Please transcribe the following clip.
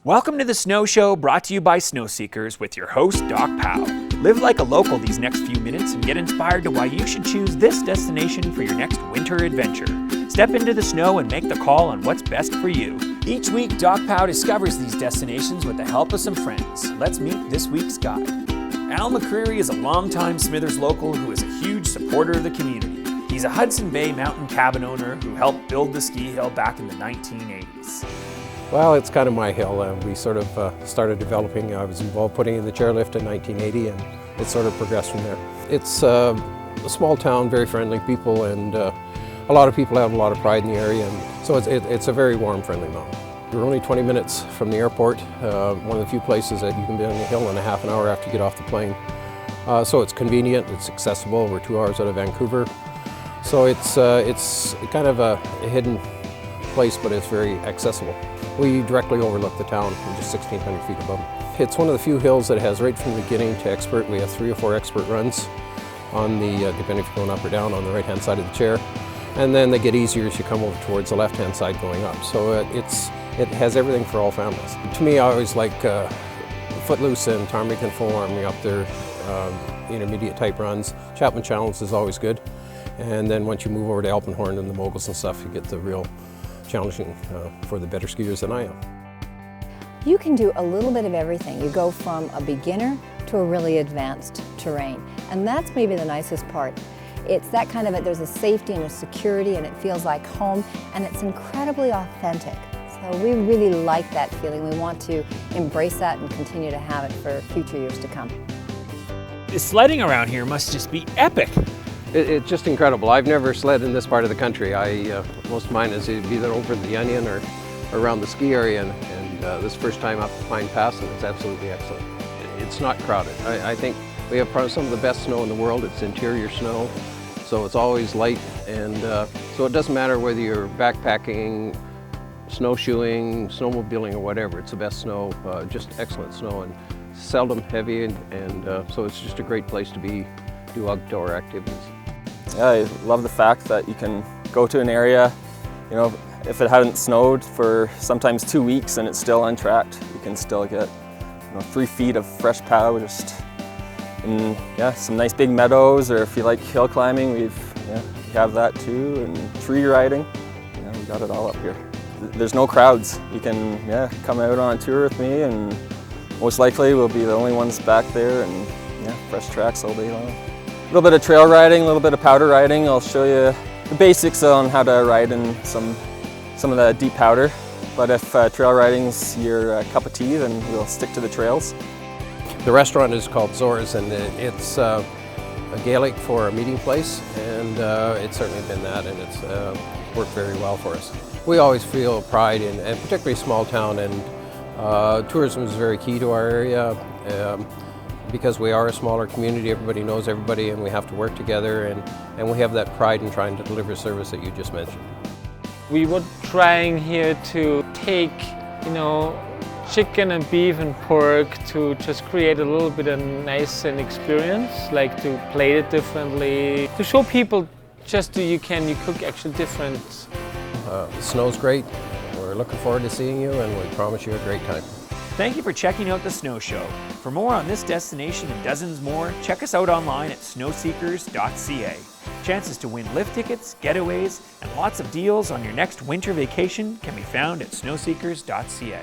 Welcome to the Snow Show, brought to you by SnowSeekers with your host, Doc Powell. Live like a local these next few minutes and get inspired to why you should choose this destination for your next winter adventure. Step into the snow and make the call on what's best for you. Each week, Doc Powell discovers these destinations with the help of some friends. Let's meet this week's guide. Al Mccreary is a longtime Smithers local who is a huge supporter of the community. He's a Hudson Bay Mountain cabin owner who helped build the ski hill back in the 1980s. Well, it's kind of my hill. We sort of started developing. I was involved putting in the chairlift in 1980, and it sort of progressed from there. It's a small town, very friendly people, and a lot of people have a lot of pride in the area, and so it's a very warm, friendly mountain. We're only 20 minutes from the airport, one of the few places that you can be on the hill in a half an hour after you get off the plane. So it's convenient, it's accessible. We're 2 hours out of Vancouver. So it's kind of a hidden place, but it's very accessible. We directly overlook the town from just 1,600 feet above. It's one of the few hills that has right from the beginning to expert. We have 3 or 4 expert runs on the, depending if you're going up or down, on the right-hand side of the chair. And then they get easier as you come over towards the left-hand side going up. So it has everything for all families. To me, I always like Footloose and Ptarmigan Forearm up there, intermediate type runs. Chapman Challenge is always good. And then once you move over to Alpenhorn and the moguls and stuff, you get the real challenging for the better skiers than I am. You can do a little bit of everything. You go from a beginner to a really advanced terrain. And that's maybe the nicest part. It's that kind of there's a safety and a security, and it feels like home, and it's incredibly authentic. So we really like that feeling. We want to embrace that and continue to have it for future years to come. The sledding around here must just be epic. It's just incredible. I've never sled in this part of the country. Most of mine is either over the Onion or around the ski area, and this first time up the Pine Pass, and it's absolutely excellent. It's not crowded. I think we have probably some of the best snow in the world. It's interior snow, so it's always light, and so it doesn't matter whether you're backpacking, snowshoeing, snowmobiling, or whatever. It's the best snow, just excellent snow, and seldom heavy, and so it's just a great place to do outdoor activities. Yeah, I love the fact that you can go to an area, you know, if it hadn't snowed for sometimes 2 weeks and it's still untracked, you can still get 3 feet of fresh pow just in some nice big meadows, or if you like hill climbing, we have that too, and tree riding. We got it all up here. There's no crowds. You can come out on a tour with me, and most likely we'll be the only ones back there, and fresh tracks all day long. A little bit of trail riding, a little bit of powder riding. I'll show you the basics on how to ride in some of the deep powder. But if trail riding's your cup of tea, then we'll stick to the trails. The restaurant is called Zora's, and it's a Gaelic for a meeting place, and it's certainly been that, and it's worked very well for us. We always feel pride in, and particularly small town, and tourism is very key to our area. Because we are a smaller community, everybody knows everybody, and we have to work together, and we have that pride in trying to deliver service that you just mentioned. We were trying here to take, chicken and beef and pork to just create a little bit of nice and experience, like to plate it differently, to show people just you cook actually different. The snow's great. We're looking forward to seeing you, and we promise you a great time. Thank you for checking out the Snow Show. For more on this destination and dozens more, check us out online at SnowSeekers.ca. Chances to win lift tickets, getaways, and lots of deals on your next winter vacation can be found at SnowSeekers.ca.